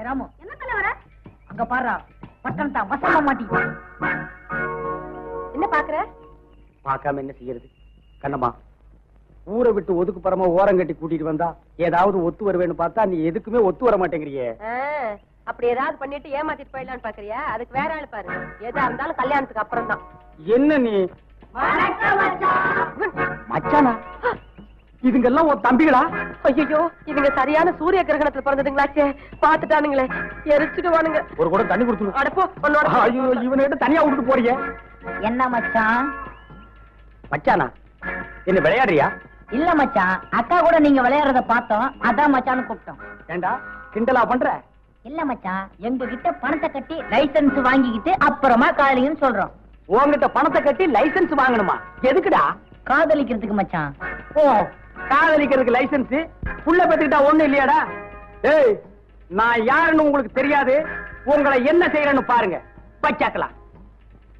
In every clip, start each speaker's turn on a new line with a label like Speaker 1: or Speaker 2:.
Speaker 1: ராமு என்ன தலைவர அங்க பாரு பட்டம் தான் வசமா மாட்டி என்ன பாக்குற
Speaker 2: பார்க்காம என்ன செய்யறது கண்ணம்மா ஊரை விட்டு ஒதுக்கு பரமா ஓரம் கட்டி கூட்டிட்டு வந்தா ஏதாவது ஒத்து வருவேன்னு பார்த்தா நீ எதுக்குமே ஒத்து வர மாட்டேங்கிறியே
Speaker 1: அப்படி ஏதாவது பண்ணிட்டு ஏமாத்திட்டு போயிடலான்னு பாக்குறியா அதுக்கு வேற ஆளு பாரு எதா இருந்தாலும் கல்யாணத்துக்கு அப்புறம் தான்
Speaker 2: என்ன நீ மச்சானா இதுங்கெல்லாம் ஒரு தம்பிகளா
Speaker 1: ஐயோ இதுங்க சரியான சூரிய கிரகணத்துல பிறந்ததுங்களாச்சே பாத்துட்டானுங்களே எரிச்சுடுவானுங்க
Speaker 2: ஒரு கூட தண்ணி கொடுத்து
Speaker 1: அடப்போ உன்னோட
Speaker 2: ஐயோ இவனை தனியா விட்டுட்டு போறீங்க
Speaker 1: என்ன மச்சான்
Speaker 2: மச்சானா என்ன விளையாடுறியா
Speaker 1: இல்ல மச்சான் அக்கா கூட நீங்க விளையாடுறத பார்த்தோம் அதான் மச்சான்னு கூப்பிட்டோம்
Speaker 2: ஏண்டா கிண்டலா பண்ற
Speaker 1: இல்ல மச்சான் எங்க கிட்ட பணத்தை கட்டி லைசன்ஸ் வாங்கிக்கிட்டு அப்புறமா காதலிங்கன்னு சொல்றோம்
Speaker 2: உங்ககிட்ட பணத்தை கட்டி லைசன்ஸ் வாங்கணுமா எதுக்குடா
Speaker 1: காதலிக்கிறதுக்கு மச்சான்
Speaker 2: ஓ காதலிக்கிறதுக்கு லைசன்ஸ் புள்ள பெத்துக்கிட்டா ஒண்ணு இல்லையாடா ஏய் நான் யாருன்னு உங்களுக்கு தெரியாது உங்களை என்ன செய்யறேன்னு பாருங்க பச்சாக்கலாம்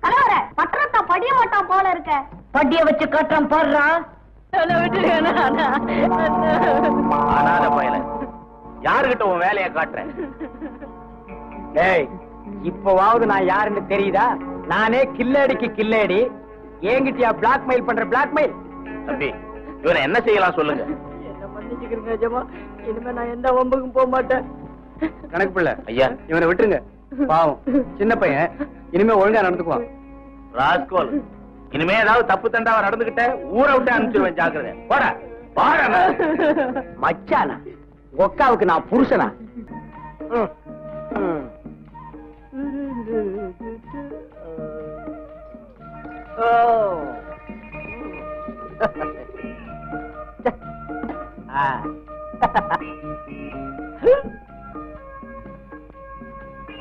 Speaker 1: தலைவரே பட்டணத்தை படிய மாட்டான் போல இருக்க படிய வச்சு கட்டுறான் பாடுறா
Speaker 3: அனாத பயல யாருகிட்ட உன் வேலையை காட்டுறேன்
Speaker 2: ஏய் இப்பவாவது நான் யாருன்னு தெரியுதா நானே கில்லடிக்கு கில்லடி ஏங்கிட்டியா பிளாக்மெயில் பண்ற பிளாக்மெயில்
Speaker 3: தம்பி இவனை என்ன செய்யலாம் சொல்லுங்க
Speaker 1: என்ன மன்னிச்சுக்கிறீங்க ஜமா இனிமே நான் எந்த வம்புக்கும் போக மாட்டேன்
Speaker 2: கணக்கு பிள்ளை
Speaker 3: ஐயா
Speaker 2: இவனை விட்டுருங்க பாவம் சின்ன பையன் இனிமே ஒழுங்கா நடந்துக்குவான்
Speaker 3: ராஸ்கோல் இனிமே ஏதாவது தப்பு தண்டாவா நடந்துகிட்ட ஊரை விட்டு அனுப்பிச்சிருவேன் ஜாக்கிரதை போட போட
Speaker 2: மச்சானா ஒக்காவுக்கு நான் புருஷனா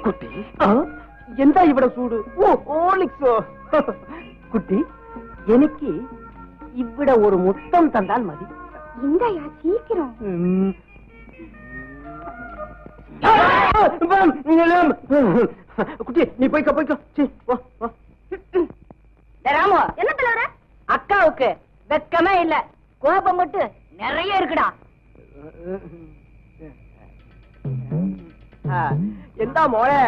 Speaker 2: குட்டி எந்த இவட சூடு ஓலிக்ஸோ குட்டி எனக்கு இவ்விட ஒரு முத்தம் தந்தால் மதி
Speaker 1: இந்தயா சீக்கிரம்
Speaker 2: குட்டி நீ போய்க்க போய்க்க
Speaker 1: ராமு என்ன தலைவர அக்காவுக்கு வெக்கமே இல்ல கோபம் மட்டும் நிறைய இருக்குடா
Speaker 2: എന്താ മോളെ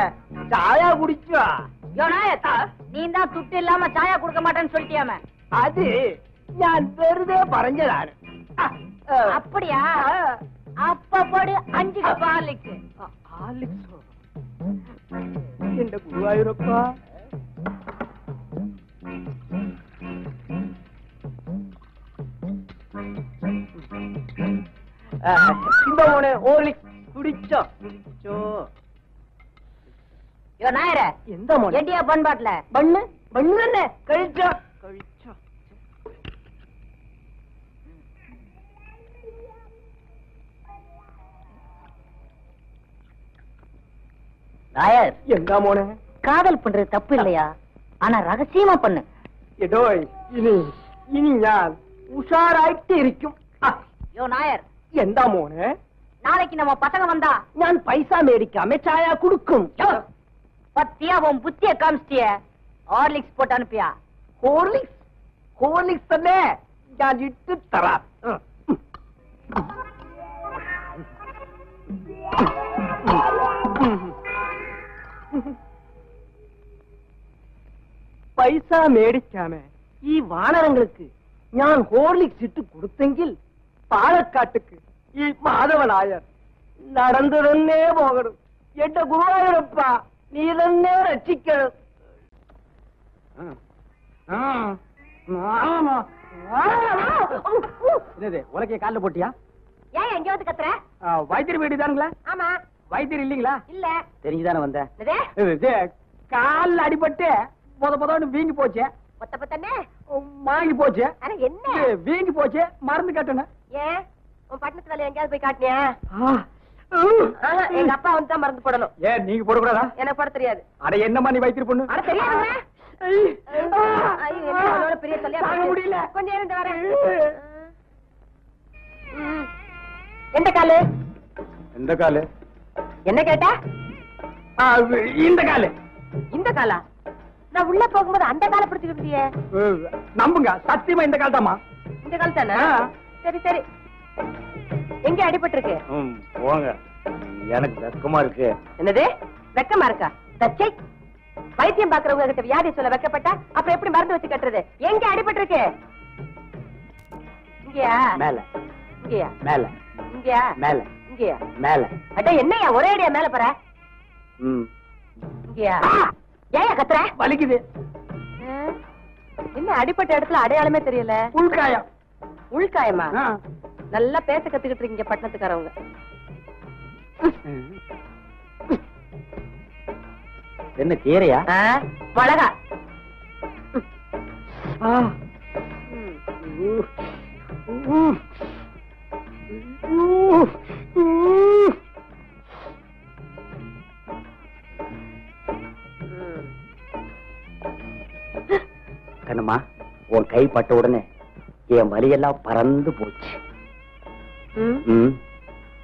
Speaker 2: ചായ കുടിച്ചോ
Speaker 1: நீ தான் துட்டு இல்லாம சாயா கொடுக்க மாட்டேன்னு சொல்லிட்டியாம
Speaker 2: അത് ഞാൻ വെറുതെ പറഞ്ഞതാണ്
Speaker 1: அப்படியா அப்ப போடு 5 கப் ஹார்லிக்ஸ்
Speaker 2: എന്റെ ഗുരുവായൂരപ്പ இந்த മോനെ ஹார்லிக்ஸ் குடிச்சோ
Speaker 1: நாயர
Speaker 2: எந்த மோனே
Speaker 1: எட்டியா பண்பாட்டுல
Speaker 2: பண்ணு பண்ணு கழிச்சோ
Speaker 1: நாயர்
Speaker 2: എന്താ മോനെ
Speaker 1: காதல் பண்றது தப்பு இல்லையா ஆனா ரகசியமா பண்ணு
Speaker 2: എടോ ഇനി ഞാൻ ഉഷാറായിട്ട് ഇരിക്കും
Speaker 1: நாயர்
Speaker 2: എന്താ മോനെ
Speaker 1: நாளைக்கு நம்ம பசங்க வந்தா
Speaker 2: ഞാൻ പൈസ മേടിക്കാമേ ചായ കൊടുക്കും
Speaker 1: பத்தியா உன் புத்திய காமிச்சிட்டிய ஹார்லிக்ஸ் போட்டு அனுப்பியா
Speaker 2: ഹോർലിക്സ് തന്നെ ഞാൻ ഇട്ട് തരാം പൈസ മേടിക്കാമേ ഈ വാനരങ്ങൾക്ക് ഞാൻ ഹോർലിക്സ് ഇട്ട് കൊടുത്തെങ്കിൽ പാലക്കാട്ടുക്ക് ഈ മാധവനായർ നടന്നു തന്നെ പോകണം എന്റെ ഗുരുവായൂരപ്പ നീ തന്നെ രക്ഷിക്കണം உனக்கே காலில் போட்டியா
Speaker 1: ஏன் எங்க வந்து கத்துற
Speaker 2: வைத்தியர் வீடு தானுங்களா
Speaker 1: ஆமா
Speaker 2: வைத்தியர் இல்லீங்களா
Speaker 1: இல்ல
Speaker 2: தெரிஞ்சுதானே வந்தேன் காலில் அடிபட்டு பொதன்னு வீங்கி போச்சு
Speaker 1: பத்தனே
Speaker 2: வாங்கி போச்சு
Speaker 1: ஆனா என்ன
Speaker 2: வீங்கி போச்சு மருந்து கட்டணும்
Speaker 1: ஏன் உன் பட்டணத்து வேலை எங்கேயாவது போய் காட்டினியா எங்க அப்பா வந்து தான் மருந்து போடணும்
Speaker 2: ஏன் நீங்க போடக்கூடாதா
Speaker 1: எனக்கு போட தெரியாது
Speaker 2: அட என்னமா நீ வைத்தியர் பொண்ணு
Speaker 1: அட தெரியாதுங்க பெரிய சொல்லியா
Speaker 2: முடியல
Speaker 1: கொஞ்சம் இருந்து வரேன் எந்த காலு
Speaker 2: எந்த காலு
Speaker 1: என்ன கேட்டா
Speaker 2: இந்த காலு
Speaker 1: இந்த காலா நான் உள்ள போகும்போது அந்த காலை பிடிச்சுக்கிட்டியே
Speaker 2: நம்புங்க சத்தியமா இந்த கால் தாமா
Speaker 1: இந்த கால் தானே சரி சரி எங்க அடிபட்டு இருக்கு
Speaker 3: போங்க எனக்கு வெக்கமா இருக்கு.
Speaker 1: என்னது வெக்கமா இருக்கா? தச்சை வைத்தியம் பாக்குறவங்க கிட்ட வியாதி சொல்ல வெக்கப்பட்டா அப்புறம் எப்படி மருந்து வச்சு கட்டுறது? எங்க அடிபட்டு இருக்கு? இங்கயா?
Speaker 2: மேல.
Speaker 1: இங்கயா?
Speaker 2: மேல.
Speaker 1: இங்கயா?
Speaker 2: மேல.
Speaker 1: இங்கயா?
Speaker 2: மேல.
Speaker 1: அட என்னையா ஒரே அடியா மேல போற? இங்கயா? ஏன் கத்துற?
Speaker 2: வலிக்குது.
Speaker 1: என்ன அடிப்பட்ட இடத்துல அடையாளமே தெரியல.
Speaker 2: உள்காயம்.
Speaker 1: உள்காயமா? நல்லா பேச கத்துக்கிட்டு இருக்கீங்க பட்டணத்துக்காரவங்க.
Speaker 2: என்ன கீரையா?
Speaker 1: மிளகா.
Speaker 2: கண்ணம்மா, உன் கை பட்ட உடனே என் வலியெல்லாம் பறந்து போச்சு.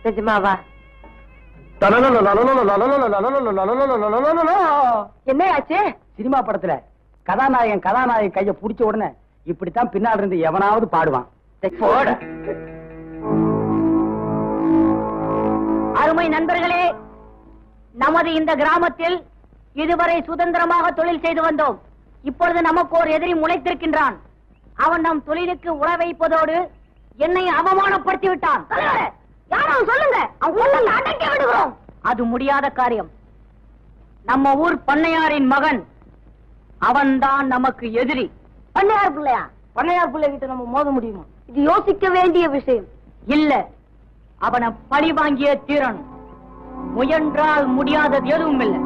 Speaker 1: நிஜமாவா? என்ன ஆச்சு?
Speaker 2: சினிமா படத்துல கதாநாயகன் கைய புடிச்ச உடனே இப்படித்தான் பின்னால் இருந்து எவனாவது பாடுவான்.
Speaker 4: அருமை நண்பர்களே, நமது இந்த கிராமத்தில் இதுவரை சுதந்திரமாக தொழில் செய்து வந்தோம். இப்பொழுது நமக்கு ஒரு எதிரி முளைத்திருக்கின்றான். அவன் நம் தொழிலுக்கு உழ வைப்பதோடு என்னை அவமானப்படுத்தி விட்டான். யாரும் சொல்லுங்க, அவன் அடக்கி விடுகிறோம். அது முடியாத காரியம். நம்ம ஊர் பண்ணையாரின் மகன், அவன்தான் நமக்கு எதிரி. பண்ணையார் பிள்ளையா? பண்ணையார் பிள்ளை கிட்ட நம்ம மோத முடியுமா? இது யோசிக்க வேண்டிய விஷயம் இல்ல. அவனை பழி வாங்கிய தீரன். முயன்றால் முடியாதது எதுவும் இல்லை.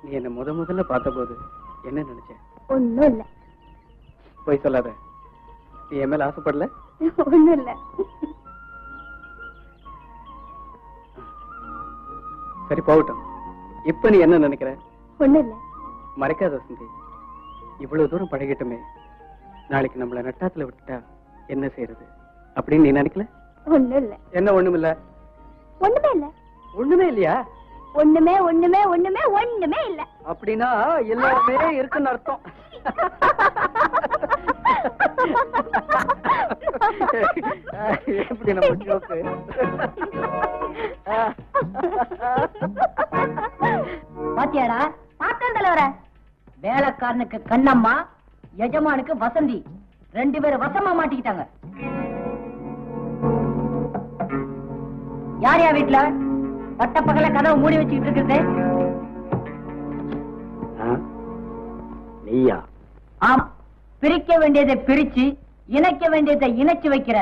Speaker 2: நீ என்ன முதல்ல பார்த்த போது என்ன நினைச்ச?
Speaker 4: ஒண்ணும் இல்ல.
Speaker 2: போய் சொல்லாத. நீ என் மேல ஆசைப்படல?
Speaker 4: ஒண்ணும் இல்ல.
Speaker 2: சரி போகட்டும். இப்ப நீ என்ன நினைக்கிற?
Speaker 4: ஒண்ணும் இல்ல.
Speaker 2: மறைக்காத வசந்தி. இவ்வளவு தூரம் பழகிட்டுமே, நாளைக்கு நம்மள நட்டாத்துல விட்டுட்டா என்ன செய்யறது அப்படின்னு நீ நினைக்கல?
Speaker 4: ஒண்ணும் இல்ல.
Speaker 2: என்ன ஒண்ணுமில்ல?
Speaker 4: ஒண்ணுமே இல்ல.
Speaker 2: ஒண்ணுமே இல்லையா?
Speaker 4: ஒண்ணுமே ஒண்ணுமே ஒண்ணுமே ஒண்ணுமே இல்ல.
Speaker 2: அப்படின்னா எல்லாமே இருக்குன்னு அர்த்தம். எப்படி நம்ம ஜோக்கு?
Speaker 4: பாத்தியாடா? பார்த்தேன் தலைவர. வேலைக்காரனுக்கு கண்ணம்மா, எஜமானுக்கு வசந்தி, ரெண்டு பேரும் வசமா மாட்டிக்கிட்டாங்க. யார் யா வீட்டுல பட்ட பகல கதவை மூடி வச்சுக்கிட்டு இருக்கிறது?
Speaker 2: நீயா?
Speaker 4: ஆம். பிரிக்க வேண்டியதை பிரிச்சு, இணைக்க வேண்டியதை இணைச்சு வைக்கிற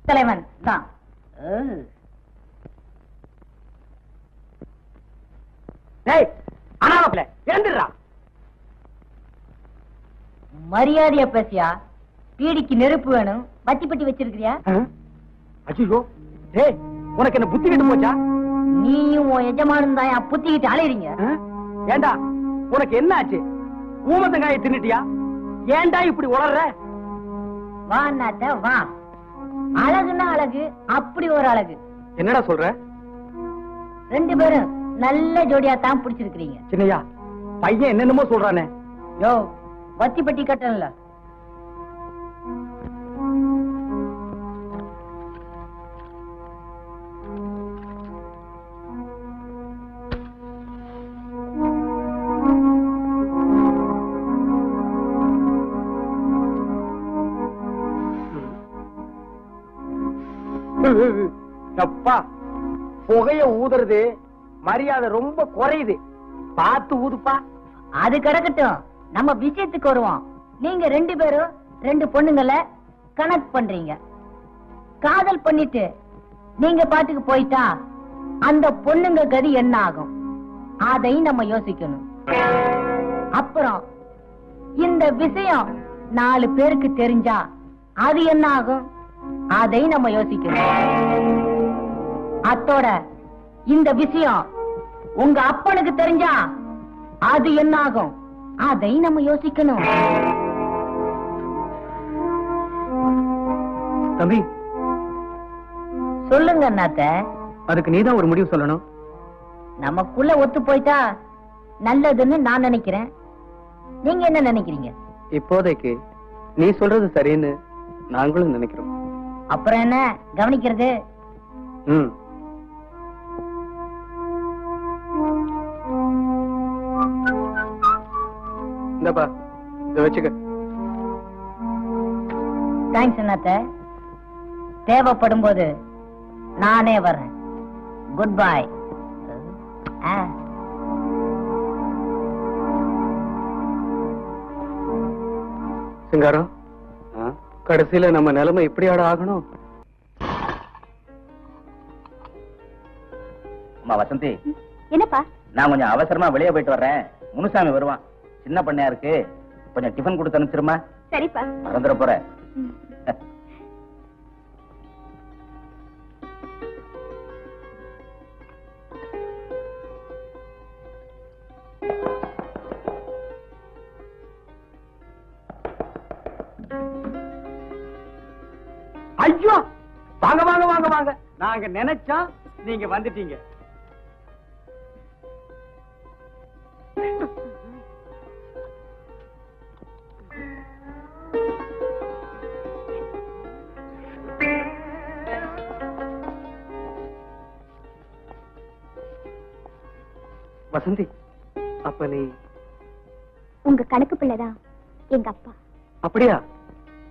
Speaker 4: தலைவன் தான். மரியாதையா பேசியா? பீடிக்கு நெருப்பு வேணும், பத்தி பட்டி வச்சிருக்கிறியா?
Speaker 2: அஜியோ, உனக்கு என்ன புத்தி கிட்டு போச்சா?
Speaker 4: நீயும் உன் எஜமானும் தான் புத்திக்கிட்டு அலையறீங்க.
Speaker 2: ஏண்டா உனக்கு என்ன ஆச்சு? ஊமத்தங்காயை தின்னுட்டியா? ஏண்டா இப்படி உளர்ற?
Speaker 4: வா நாத்த வா. அழகுன்னா அழகு, அப்படி ஒரு அழகு.
Speaker 2: என்னடா சொல்ற?
Speaker 4: ரெண்டு பேரும் நல்ல ஜோடியா தான் பிடிச்சிருக்கிறீங்க.
Speaker 2: சின்னையா, பையன் என்னென்னமோ சொல்றானே.
Speaker 4: யோ, வத்தி பட்டி கட்டல.
Speaker 2: அப்பா, புகைய ஊதுறது மரியாதை ரொம்ப குறையுது. பார்த்து ஊதுப்பா.
Speaker 4: அது கிடக்கட்டும், நம்ம விஷயத்துக்கு வருவோம். நீங்க ரெண்டு பேரும் ரெண்டு பொண்ணுங்களை கனெக்ட் பண்றீங்க. காதல் பண்ணிட்டு நீங்க பாட்டுக்கு போயிட்டா அந்த பொண்ணுங்க கதி என்ன ஆகும்? அதை நம்ம யோசிக்கணும். அப்புறம் இந்த விஷயம் 4 பேருக்கு தெரிஞ்சா அது என்ன ஆகும்? அதை நம்ம யோசிக்கணும். அத்தோட இந்த விஷயம் உங்க அப்பனுக்கு தெரிஞ்சா அது என்ன ஆகும்? அதை நம்ம யோசிக்கணும்.
Speaker 2: தம்பி,
Speaker 4: சொல்லுங்க அண்ணாத்த.
Speaker 2: அதுக்கு நீதான் ஒரு முடிவு சொல்லணும்.
Speaker 4: நமக்குள்ள ஒத்து போயிட்டா நல்லதுன்னு நான் நினைக்கிறேன். நீங்க என்ன நினைக்கிறீங்க?
Speaker 2: இப்போதைக்கு நீ சொல்றது சரின்னு நாங்களும் நினைக்கிறோம்.
Speaker 4: அப்புறம் என்ன கவனிக்கிறது?
Speaker 2: இந்தப்பா, இத வச்சுக்க.
Speaker 4: தேங்க்ஸ் அண்ணாத்த. தேவைப்படும் போது நானே வர்றேன். Good bye.
Speaker 2: சிங்காரம், கடைசியில நம்ம நிலைமை இப்படியாட ஆகணும்.
Speaker 3: அம்மா வசந்தி,
Speaker 1: என்னப்பா?
Speaker 3: நான் கொஞ்சம் அவசரமா வெளியே போயிட்டு வர்றேன். முனுசாமி வருவான். சின்ன பண்ணையா இருக்கு, கொஞ்சம் டிஃபன் கொடுத்து அனுப்பிச்சிருமா?
Speaker 1: சரிப்பா.
Speaker 3: மறந்துட போற.
Speaker 2: ஐயோ, வாங்க வாங்க வாங்க வாங்க. நாங்க நினைச்சா நீங்க வந்துட்டீங்க. வசந்தி, அப்ப நீ
Speaker 5: உங்க கணக்கு பிள்ளைதான் எங்க அப்பா.
Speaker 2: அப்படியா?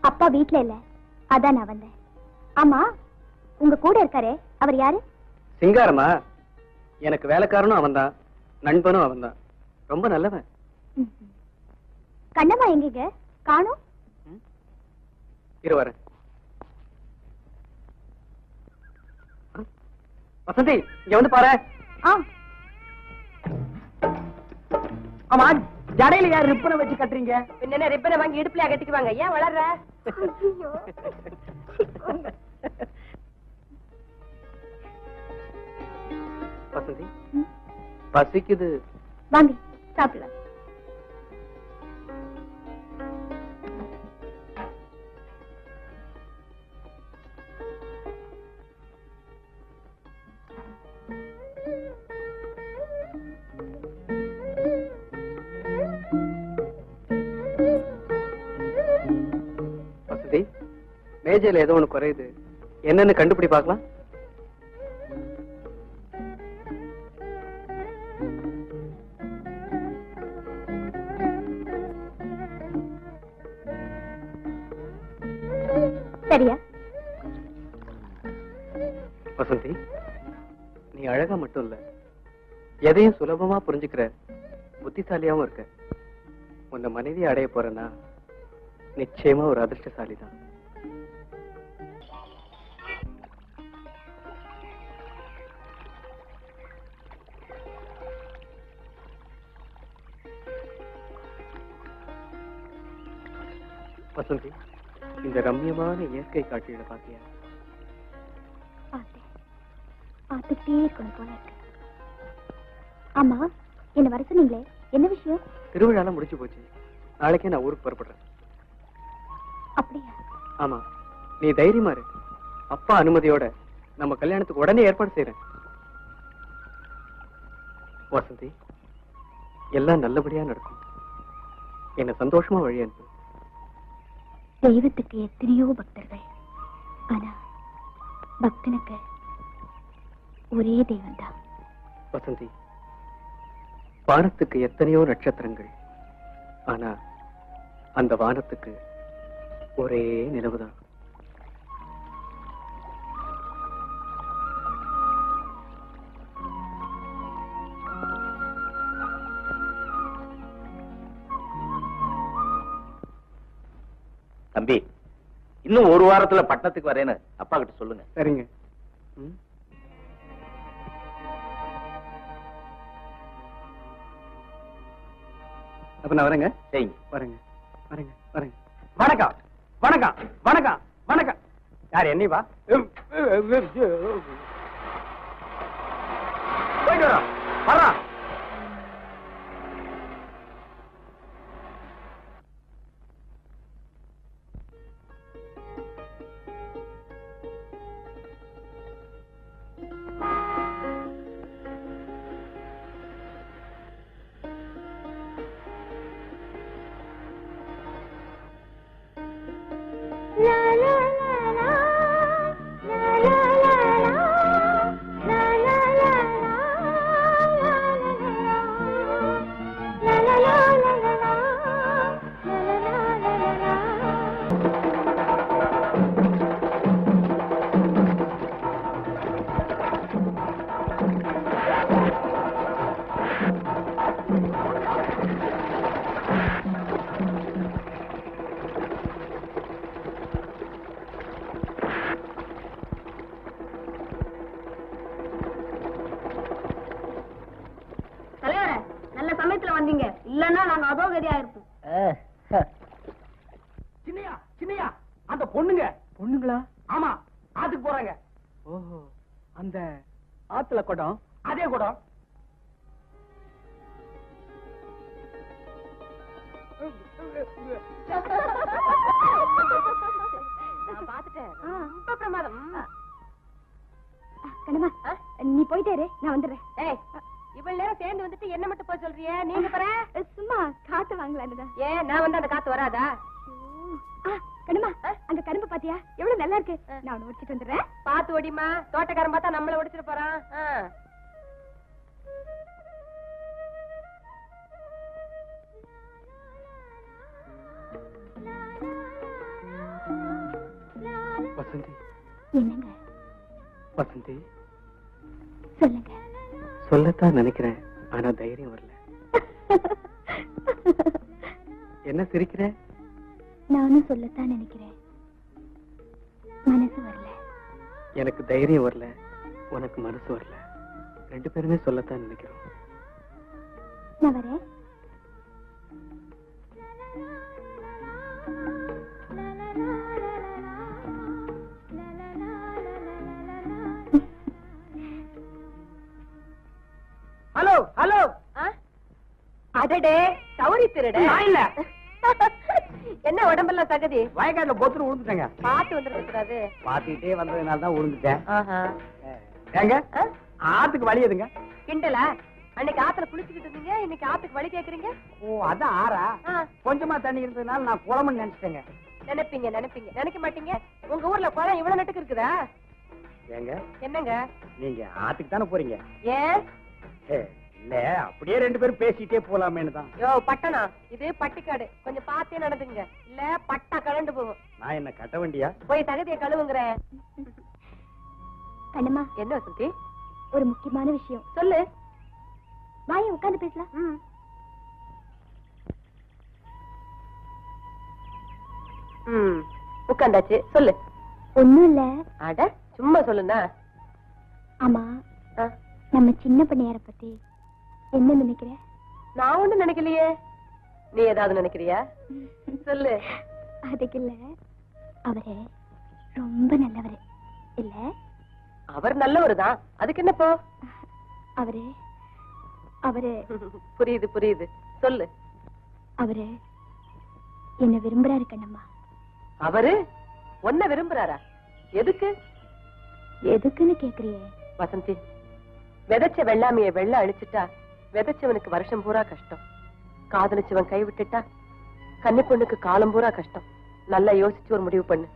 Speaker 5: அப்பா வீட்ல இல்ல, அதான் நான் வந்தேன். ஆமா, உங்க கூட இருக்காரே, அவர் யாரு?
Speaker 2: சிங்காரமா? எனக்கு வேலைக்காரனும் அவன்தான், நண்பனும் அவன்தான். ரொம்ப நல்லவன்.
Speaker 5: கண்ணம்மா எங்க காணோம்?
Speaker 2: இருவரேன். வசந்தி, இங்க வந்து பாரு. ஆமா, ஜடையில யார் ரிப்பனை வச்சு கட்டுறீங்க?
Speaker 1: என்ன ரிப்பனை வாங்கி இடுப்புல கட்டிக்குவாங்க. ஏன் வளர்ற?
Speaker 2: வசந்தி, பசிக்குது.
Speaker 5: வாங்க சாப்பிடலாம்.
Speaker 2: வசந்தி, மேஜையில ஏதோ ஒண்ணு குறையுது. என்னன்னு கண்டுபிடி பார்க்கலாம்.
Speaker 5: சரியா?
Speaker 2: வசந்தி, நீ அழகா மட்டும் இல்ல, எதையும் சுலபமா புரிஞ்சுக்கிற புத்திசாலியாவும் இருக்க. உன்னை மனைவி அடைய போறேன்னா நிச்சயமா ஒரு அதிர்ஷ்டசாலிதான். வசந்தி, இந்த ரம்யமான இயற்கை காட்சிகளை பாத்தியா?
Speaker 5: பார்த்துட்டே இருக்கணும் போல இருக்கு. ஆமா, என்ன வர சொன்னீங்களே, என்ன விஷயம்?
Speaker 2: திருவிழாலாம் முடிச்சு போச்சு. நாளைக்கே நான் ஊருக்கு புறப்படுறேன்.
Speaker 5: அப்படியா?
Speaker 2: ஆமா, நீ தைரியமா இரு. அப்பா அனுமதியோட நம்ம கல்யாணத்துக்கு உடனே ஏற்பாடு செய்யறேன். வசந்தி, எல்லாம் நல்லபடியா நடக்கும். என்ன சந்தோஷமா வழி அனுப்பு.
Speaker 5: தெய்வத்துக்கு எத்தனையோ பக்தர்கள், ஆனா பக்தனுக்கு ஒரே தெய்வம் தான்.
Speaker 2: வசந்தி, வானத்துக்கு எத்தனையோ நட்சத்திரங்கள், ஆனா அந்த வானத்துக்கு ஒரே நிலவுதான்.
Speaker 3: தம்பி, இன்னும் ஒரு வாரத்துல பட்டணத்துக்கு வரேன்னு அப்பா கிட்ட சொல்லுங்க.
Speaker 2: சரிங்க. அப்ப நான் வரேங்க.
Speaker 3: சரிங்க.
Speaker 2: வரேங்க வரேங்க வரேங்க. வணக்கம் வணக்கம் வணக்கம் வணக்கம். யார் என்னைவா? போயிட்டு வரோம். வர்றோம். சின்னையா அந்த பொண்ணுங்க.
Speaker 6: பொண்ணுங்களா?
Speaker 2: ஆமா, ஆத்துக்கு போறாங்க.
Speaker 6: ஓஹோ, அந்த ஆத்துல குடம்.
Speaker 2: அதே குடம்.
Speaker 1: நான் பாத்துட்டேன். ரொம்ப பிரமாதம்.
Speaker 5: கண்ணம்மா நீ போயிட்டே இரு, நான் வந்துடுறேன்.
Speaker 1: ஏய், இவ்வளவு நேரம் சேர்ந்து வந்துட்டு என்ன மட்டும் போய் சொல்றியே? நீங்க பாரு.
Speaker 5: சும்மா காத்து வாங்கலான்னுதான்.
Speaker 1: ஏன் நான் வந்து அந்த காத்து வராதா?
Speaker 5: கண்ணம்மா அங்க கரும்பு பாத்தியா எவ்வளவு நல்லா இருக்கு. நான் ஒண்ணு உடிச்சிட்டு வந்துடுறேன்.
Speaker 1: பாத்து ஓடிமா, தோட்டக்காரன் பார்த்தா நம்மள ஒடிச்சிட்டு போறான்.
Speaker 6: வசந்தி.
Speaker 5: என்னங்க?
Speaker 6: வசந்தி,
Speaker 5: சொல்லுங்க.
Speaker 6: சொல்லத்தான் நினைக்கிறேன், ஆனா தைரியம் வரல. என்ன சிரிக்கிற?
Speaker 5: நானும் சொல்லத்தான் நினைக்கிறேன், மனசு வரல.
Speaker 6: எனக்கு தைரியம் வரல, உனக்கு மனசு வரல. 2 பேருமே சொல்லத்தான் நினைக்கிறோம்.
Speaker 5: நான் வரேன்.
Speaker 2: Hello hello.
Speaker 1: அடடே, சௌரி திருட.
Speaker 2: நான் இல்ல.
Speaker 1: என்ன உடம்பெல்லாம் சகதி?
Speaker 2: வயக்காட்டுல பொத்துன்னு விழுந்துட்டேங்க.
Speaker 1: பாத்து வந்துருக்க கூடாது.
Speaker 2: பாத்துக்கிட்டே வந்ததுனால தான் விழுந்துட்டேன்.
Speaker 1: ஆஹா.
Speaker 2: ஏங்க ஆத்துக்கு வழி எதுங்க?
Speaker 1: கிண்டலா? அன்னைக்கு ஆத்துல குளிச்சுக்கிட்டு இருந்தீங்க, இன்னைக்கு ஆத்துக்கு வழி கேக்குறீங்க?
Speaker 2: ஓ, அதான் ஆறா? கொஞ்சமா தண்ணி இருந்ததுனால நான் குளம்னு நினைச்சிட்டேங்க.
Speaker 1: நினைப்பீங்க நினைப்பீங்க, நினைக்க மாட்டீங்க. உங்க ஊர்ல குளம் இவ்வளவு நட்டுக்கு இருக்குதா?
Speaker 2: ஏங்க
Speaker 1: என்னங்க?
Speaker 2: நீங்க ஆத்துக்கு தானே போறீங்க?
Speaker 1: ஏன்?
Speaker 2: இல்ல, அப்படியே 2 பேரும் பேசிட்டே போலாமேன்னு தான்.
Speaker 1: யோ பட்டணம், இது பட்டிக்காடு. கொஞ்சம் பார்த்தே நடந்துங்க, இல்ல பட்டா கலண்டு போகும்.
Speaker 2: நான் என்ன கட்ட வண்டியா?
Speaker 1: போய் தகுதியை கழுவுங்கிற.
Speaker 5: கண்ணம்மா
Speaker 1: என்ன வசந்தி?
Speaker 5: ஒரு முக்கியமான விஷயம்.
Speaker 1: சொல்லு.
Speaker 5: வாயை உட்கார்ந்து பேசலாம்.
Speaker 1: உட்காந்தாச்சு, சொல்லு.
Speaker 5: ஒண்ணும் இல்ல.
Speaker 1: அட சும்மா சொல்லுண்ணா.
Speaker 5: ஆமா, நம்ம சின்ன பண்ணையார பத்தி என்ன நினைக்கிற?
Speaker 1: நான் ஒண்ணும் நினைக்கலையே. நீ ஏதாவது நினைக்கிறியா? சொல்லு.
Speaker 5: அதுக்கு இல்ல, அவரு ரொம்ப நல்லவரு இல்ல?
Speaker 1: அவர் நல்லவருதான், அதுக்கு என்னப்போ?
Speaker 5: அவரு அவரு
Speaker 1: புரியுது புரியுது, சொல்லு.
Speaker 5: அவரு என்ன விரும்புறாரு கண்ணம்மா.
Speaker 1: அவரு உன்னை விரும்புறாரா? எதுக்கு?
Speaker 5: எதுக்குன்னு கேக்குறியே?
Speaker 1: வசந்தி, விதைச்ச வெள்ளாமைய வெள்ள அழிச்சுட்டா விதைச்சவனுக்கு வருஷம் பூரா கஷ்டம். காதலிச்சவன் கை விட்டுட்டா கன்னி பொண்ணுக்கு காலம் பூரா கஷ்டம். நல்லா யோசிச்சு ஒரு முடிவு பண்ணு.